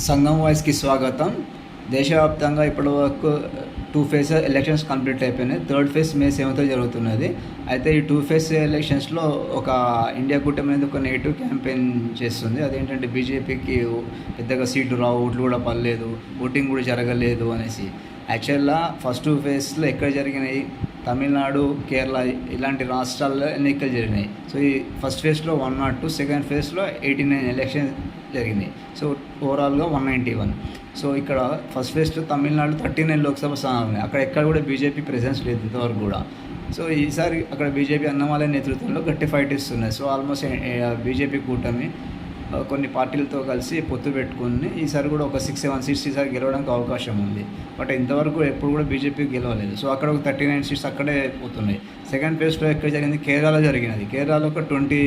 సంఘం వాయిస్కి స్వాగతం. దేశవ్యాప్తంగా ఇప్పటి వరకు 2 ఫేజ్ ఎలక్షన్స్ కంప్లీట్ అయిపోయినాయి. థర్డ్ ఫేజ్ మే 7th జరుగుతున్నది. అయితే ఈ 2 ఫేజ్ ఎలక్షన్స్లో ఒక ఇండియా కూటమి అనేది ఒక నెగిటివ్ క్యాంపెయిన్ చేస్తుంది. అదేంటంటే బీజేపీకి పెద్దగా సీట్లు రావు, ఓట్లు కూడా పడలేదు, ఓటింగ్ కూడా జరగలేదు అనేసి. యాక్చువల్గా ఫస్ట్ 2 ఫేజ్లో ఎక్కడ జరిగినాయి? తమిళనాడు, కేరళ ఇలాంటి రాష్ట్రాల్లో ఎన్నికలు జరిగినాయి. సో ఈ ఫస్ట్ ఫేజ్లో 102, సెకండ్ ఫేజ్లో 89 ఎలక్షన్ జరిగినాయి. సో ఓవరాల్గా 191. సో ఇక్కడ ఫస్ట్ ఫేజ్లో తమిళనాడు 39 లోక్సభ స్థానాలు ఉన్నాయి. అక్కడ ఎక్కడ కూడా బీజేపీ ప్రెజెన్స్ లేదు ఇంతవరకు కూడా. సో ఈసారి అక్కడ బీజేపీ అన్నమాలయ నేతృత్వంలో గట్టి ఫైట్ ఇస్తున్నాయి. సో ఆల్మోస్ట్ బీజేపీ కూటమి కొన్ని పార్టీలతో కలిసి పొత్తు పెట్టుకుని ఈసారి కూడా ఒక 6-7 సీట్స్ ఈసారి గెలవడానికి అవకాశం ఉంది. బట్ ఇంతవరకు ఎప్పుడు కూడా బీజేపీ గెలవలేదు. సో అక్కడ ఒక 39 సీట్స్ అక్కడే పోతున్నాయి. సెకండ్ ఫేజ్లో ఎక్కడ జరిగింది? కేరళలో జరిగినది. కేరళలో ఒక 20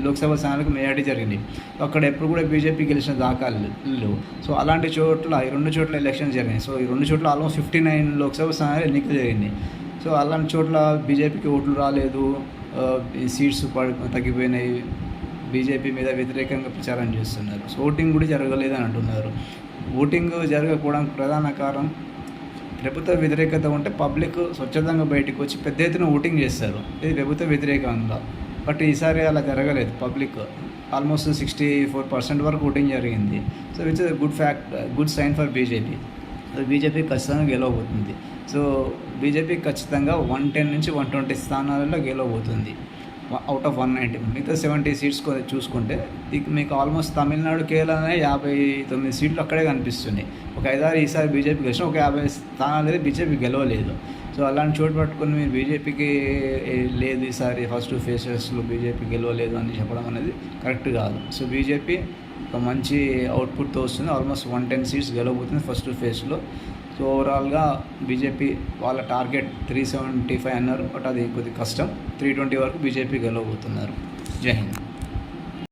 లోక్సభ స్థానాలకు మెజారిటీ జరిగింది. అక్కడ ఎప్పుడు కూడా బీజేపీ గెలిచిన దాఖలు. సో అలాంటి చోట్ల ఈ 2 చోట్ల ఎలక్షన్ జరిగినాయి. సో ఈ 2 చోట్ల ఆల్మోస్ట్ 59 లోక్సభ స్థానాలు ఎన్నికలు జరిగింది. సో అలాంటి చోట్ల బీజేపీకి ఓట్లు రాలేదు, సీట్స్ తగ్గిపోయినాయి, బీజేపీ మీద వ్యతిరేకంగా ప్రచారం చేస్తున్నారు. సో ఓటింగ్ కూడా జరగలేదని అంటున్నారు. ఓటింగ్ జరగకపోవడానికి ప్రధాన కారణం ప్రభుత్వ వ్యతిరేకత ఉంటే పబ్లిక్ స్వచ్ఛందంగా బయటకు వచ్చి పెద్ద ఎత్తున ఓటింగ్ చేస్తారు, ఇది ప్రభుత్వ వ్యతిరేకంగా. బట్ ఈసారి అలా జరగలేదు. పబ్లిక్ ఆల్మోస్ట్ 64% వరకు ఓటింగ్ జరిగింది. So which is good sign for BJP. So BJP ఖచ్చితంగా గెలవబోతుంది. సో బీజేపీ ఖచ్చితంగా 110 నుంచి 120 స్థానాలలో గెలవబోతుంది అవుట్ ఆఫ్ 190. మిగతా 70 సీట్స్ చూసుకుంటే మీకు ఆల్మోస్ట్ తమిళనాడు, కేరళనే 59 సీట్లు అక్కడే కనిపిస్తున్నాయి. ఒక 5-6 ఈసారి బీజేపీ గెలిచిన ఒక 50 స్థానాలు అయితే బీజేపీ గెలవలేదు. సో అలాంటి చోటు పట్టుకొని మీరు బీజేపీకి లేదు ఈసారి ఫస్ట్ 2 ఫేజెస్లో బీజేపీ గెలవలేదు అని చెప్పడం అనేది కరెక్ట్ కాదు. సో బీజేపీ ఒక మంచి అవుట్పుట్తో వస్తుంది. ఆల్మోస్ట్ 110 సీట్స్ గెలవబోతుంది ఫస్ట్ 2 ఫేజ్లో. సో ఓవరాల్గా బీజేపీ వాళ్ళ టార్గెట్ 375 అన్నారు. బట్ అది కొద్దిగా కష్టం. 320 వరకు బీజేపీ గెలవబోతున్నారు. జై హింద్.